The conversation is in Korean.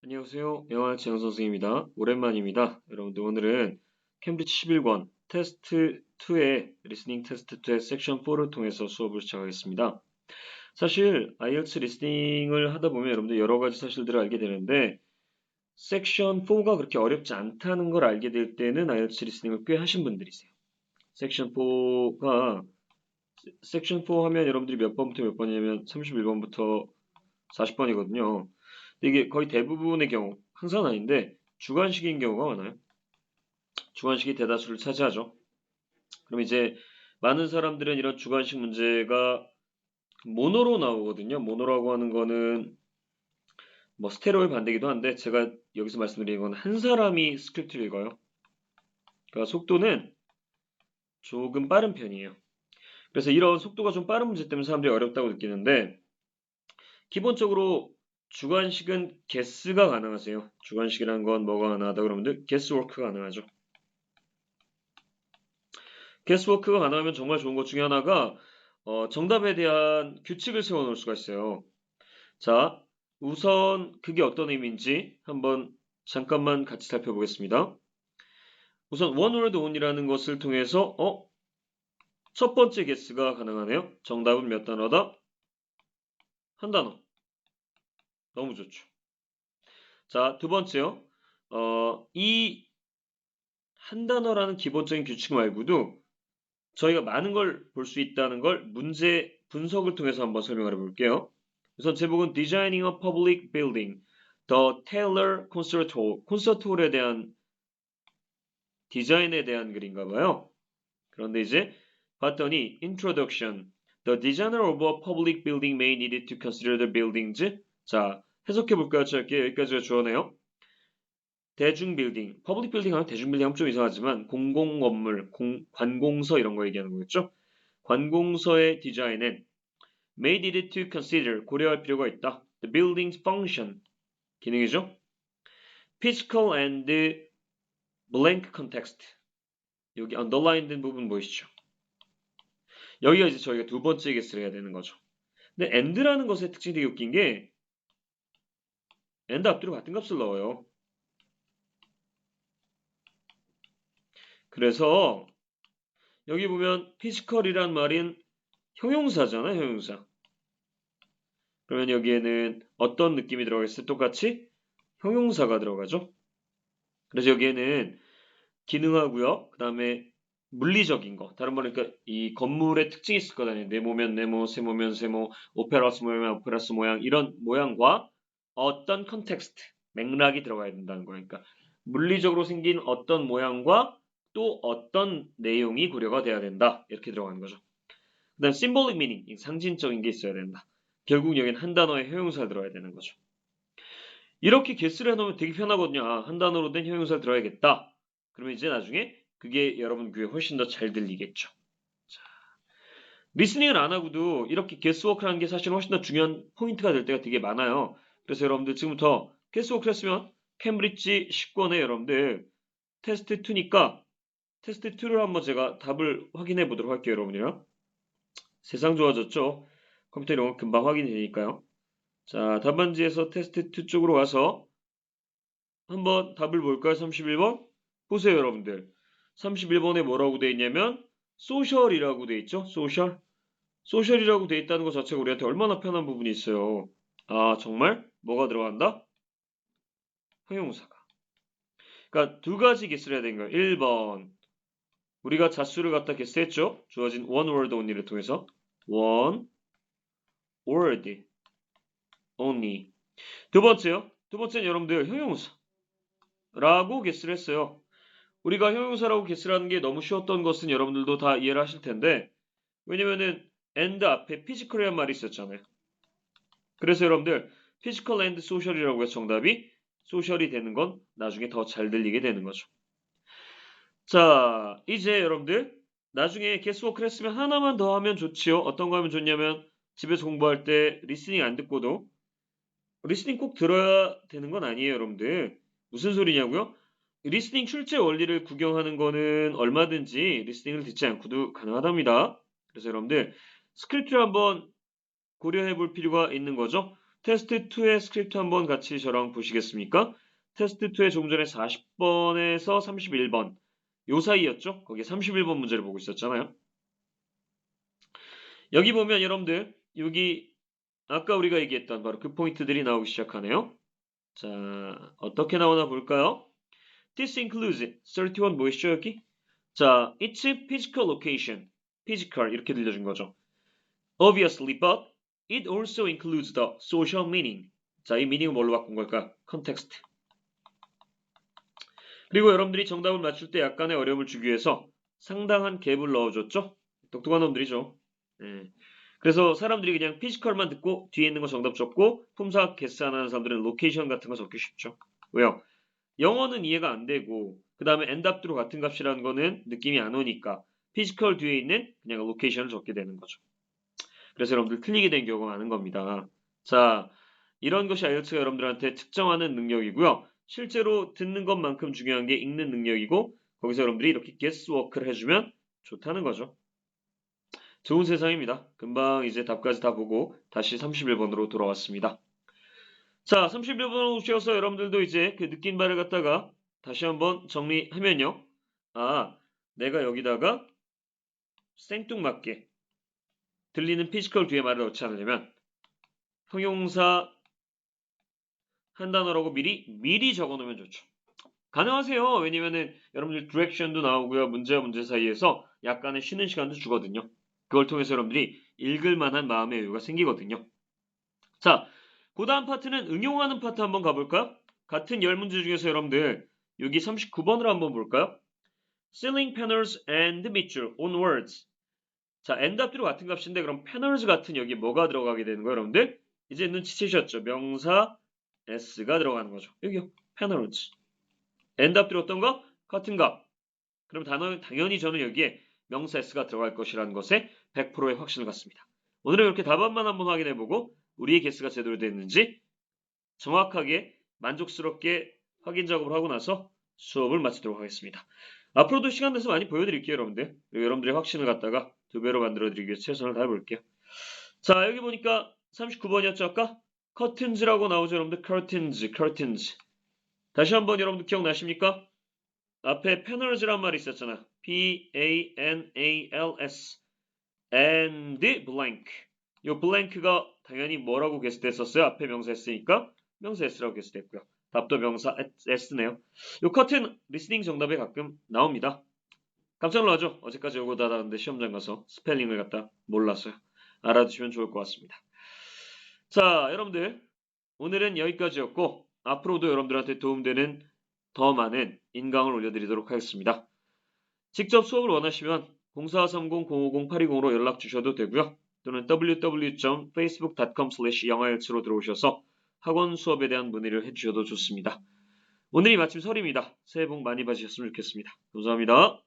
안녕하세요. 영화 지영 선생입니다. 오랜만입니다. 여러분들 오늘은 캠브리지 11권 테스트 2의 리스닝 테스트 2의 섹션 4를 통해서 수업을 시작하겠습니다. 사실 IELTS 리스닝을 하다 보면 여러분들 여러 가지 사실들을 알게 되는데 섹션 4가 그렇게 어렵지 않다는 걸 알게 될 때는 IELTS 리스닝을 꽤 하신 분들이세요. 섹션 4 하면 여러분들이 몇 번부터 몇 번이냐면 31번부터 40번이거든요. 이게 거의 대부분의 경우, 항상 아닌데 주관식인 경우가 많아요. 주관식이 대다수를 차지하죠. 그럼 이제 많은 사람들은 이런 주관식 문제가 모노로 나오거든요. 모노라고 하는 거는 뭐 스테레오의 반대기도 한데 제가 여기서 말씀드리는 건 한 사람이 스크립트를 읽어요. 그러니까 속도는 조금 빠른 편이에요. 그래서 이런 속도가 좀 빠른 문제 때문에 사람들이 어렵다고 느끼는데 기본적으로 주관식은 guess가 가능하세요. 주관식이라는 건 뭐가 가능하다 그러면 guesswork가 가능하죠. guesswork가 가능하면 정말 좋은 것 중에 하나가 정답에 대한 규칙을 세워놓을 수가 있어요. 자, 우선 그게 어떤 의미인지 한번 잠깐만 같이 살펴보겠습니다. 우선 one word only라는 것을 통해서 첫 번째 guess가 가능하네요. 정답은 몇 단어다? 한 단어. 너무 좋죠. 자, 두 번째요. 이 한 단어라는 기본적인 규칙 말고도 저희가 많은 걸 볼 수 있다는 걸 문제 분석을 통해서 한번 설명을 해볼게요. 우선 제목은 Designing a Public Building, The Taylor Concert Hall, 콘서트 홀에 대한 디자인에 대한 글인가 봐요. 그런데 이제 봤더니 Introduction, The designer of a public building may need to consider the buildings. 자, 해석해볼까요? 짧게 여기까지가 주어네요. 대중 빌딩, 퍼블릭 빌딩 하면 대중 빌딩 하면 좀 이상하지만 공공 건물, 관공서 이런 거 얘기하는 거겠죠? 관공서의 디자인은 may need to consider 고려할 필요가 있다. The building's function 기능이죠. Physical and blank context 여기 underline 된 부분 보이시죠? 여기가 이제 저희가 두 번째 개수를 해야 되는 거죠. 근데 and라는 것의 특징이 되게 웃긴 게 and 앞뒤로 같은 값을 넣어요. 그래서 여기 보면 physical이란 말인 형용사잖아요, 형용사. 그러면 여기에는 어떤 느낌이 들어가겠어요? 똑같이 형용사가 들어가죠. 그래서 여기에는 기능하고요. 그 다음에 물리적인 거. 다른 말로 그러니까 이 건물의 특징이 있을 거잖아요. 네모면 네모, 세모면 세모, 오페라스 모양, 오페라스 모양 이런 모양과 어떤 컨텍스트, 맥락이 들어가야 된다는 거예요. 그러니까 물리적으로 생긴 어떤 모양과 또 어떤 내용이 고려가 돼야 된다. 이렇게 들어가는 거죠. 그 다음 symbolic meaning, 상징적인 게 있어야 된다. 결국 여기는 한 단어의 형용사가 들어야 되는 거죠. 이렇게 개수를 해놓으면 되게 편하거든요. 아, 한 단어로 된 형용사를 들어야겠다. 그러면 이제 나중에 그게 여러분 귀에 훨씬 더 잘 들리겠죠. 자, 리스닝을 안 하고도 이렇게 게스워크라는 게 사실 훨씬 더 중요한 포인트가 될 때가 되게 많아요. 그래서 여러분들 지금부터 게스워크 했으면 캠브리지 10권에 여러분들 테스트 2니까 테스트 2를 한번 제가 답을 확인해 보도록 할게요, 여러분이랑. 세상 좋아졌죠? 컴퓨터 이런 거 금방 확인이 되니까요. 자, 답안지에서 테스트 2 쪽으로 와서 한번 답을 볼까요? 31번? 보세요, 여러분들. 31번에 뭐라고 돼 있냐면 소셜이라고 돼 있죠? 소셜. 소셜이라고 돼 있다는 것 자체가 우리한테 얼마나 편한 부분이 있어요. 아, 정말? 뭐가 들어간다? 형용사가. 그러니까 두 가지 개수를 해야 되는 거예요. 1번. 우리가 자수를 갖다 개수했죠? 주어진 one word only를 통해서. one word only. 두 번째요. 두 번째는 여러분들 형용사라고 개수를 했어요. 우리가 형용사라고 개수하는 게 너무 쉬웠던 것은 여러분들도 다 이해를 하실 텐데 왜냐면은 and 앞에 physical이란 말이 있었잖아요. 그래서 여러분들 physical and social이라고 해서 정답이 social이 되는 건 나중에 더 잘 들리게 되는 거죠. 자, 이제 여러분들 나중에 guesswork 했으면 하나만 더 하면 좋지요. 어떤 거 하면 좋냐면 집에서 공부할 때 리스닝 안 듣고도 리스닝 꼭 들어야 되는 건 아니에요, 여러분들. 무슨 소리냐고요? 리스닝 출제 원리를 구경하는 거는 얼마든지 리스닝을 듣지 않고도 가능하답니다. 그래서 여러분들 스크립트를 한번 고려해 볼 필요가 있는 거죠. 테스트 2의 스크립트 한번 같이 저랑 보시겠습니까? 테스트 2에 조금 전에 40번에서 31번 요 사이였죠? 거기에 31번 문제를 보고 있었잖아요. 여기 보면 여러분들 여기 아까 우리가 얘기했던 바로 그 포인트들이 나오기 시작하네요. 자, 어떻게 나오나 볼까요? This includes 31 뭐였죠 여기? 자, it's a physical location. physical 이렇게 들려준 거죠. Obviously, but it also includes the social meaning. 자, 이 meaning은 뭘로 바꾼 걸까? context. 그리고 여러분들이 정답을 맞출 때 약간의 어려움을 주기 위해서 상당한 갭을 넣어줬죠? 똑똑한 놈들이죠. 네. 그래서 사람들이 그냥 피지컬만 듣고 뒤에 있는 거 정답 적고 품사 계산하는 사람들은 로케이션 같은 거 적기 쉽죠. 왜요? 영어는 이해가 안 되고 그 다음에 엔답드로 같은 값이라는 거는 느낌이 안 오니까 피지컬 뒤에 있는 그냥 로케이션을 적게 되는 거죠. 그래서 여러분들 틀리게 된 경우가 많은 겁니다. 자, 이런 것이 IELTS가 여러분들한테 특정하는 능력이고요. 실제로 듣는 것만큼 중요한 게 읽는 능력이고 거기서 여러분들이 이렇게 guesswork를 해주면 좋다는 거죠. 좋은 세상입니다. 금방 이제 답까지 다 보고 다시 31번으로 돌아왔습니다. 자, 31번으로 오셔서 여러분들도 이제 그 느낀 바를 갖다가 다시 한번 정리하면요. 아, 내가 여기다가 생뚱맞게 들리는 피지컬 뒤에 말을 넣지 않으려면 형용사 한 단어라고 미리 적어놓으면 좋죠. 가능하세요. 왜냐면은 여러분들 디렉션도 나오고요. 문제와 문제 사이에서 약간의 쉬는 시간도 주거든요. 그걸 통해서 여러분들이 읽을 만한 마음의 여유가 생기거든요. 자, 그 다음 파트는 응용하는 파트 한번 가볼까요? 같은 10문제 중에서 여러분들 여기 39번을 한번 볼까요? Ceiling panels and 밑줄 on words. 자, end 앞뒤로 같은 값인데 그럼 panels 같은 여기 뭐가 들어가게 되는 거예요, 여러분들? 이제 눈치채셨죠? 명사 s가 들어가는 거죠. 여기요. panels. end 앞뒤로 어떤 거? 같은 값. 그럼 당연히 저는 여기에 명사 s가 들어갈 것이라는 것에 100%의 확신을 갖습니다. 오늘은 이렇게 답안만 한번 확인해보고 우리의 개수가 제대로 됐는지 정확하게 만족스럽게 확인 작업을 하고 나서 수업을 마치도록 하겠습니다. 앞으로도 시간 내서 많이 보여드릴게요, 여러분들. 그리고 여러분들의 확신을 갖다가 2배로 만들어드리기 위해서 최선을 다해볼게요. 자, 여기 보니까 39번이었죠, 아까? curtains라고 나오죠, 여러분들. curtains. 다시 한번 여러분들 기억나십니까? 앞에 panels란 말이 있었잖아. P-A-N-A-L-S. and blank. 요 blank가 당연히 뭐라고 게스트했었어요? 앞에 명사 S니까 명사 S라고 게스트했고요. 답도 명사 S네요. 요 커튼 리스닝 정답에 가끔 나옵니다. 깜짝 놀라죠? 어제까지 요거 다 다는데 시험장 가서 스펠링을 갖다 몰랐어요. 알아두시면 좋을 것 같습니다. 자, 여러분들 오늘은 여기까지였고 앞으로도 여러분들한테 도움되는 더 많은 인강을 올려드리도록 하겠습니다. 직접 수업을 원하시면 0430-050-820으로 연락 주셔도 되고요. 또는 www.facebook.com/영어일치로 들어오셔서 학원 수업에 대한 문의를 해주셔도 좋습니다. 오늘이 마침 설입니다. 새해 복 많이 받으셨으면 좋겠습니다. 감사합니다.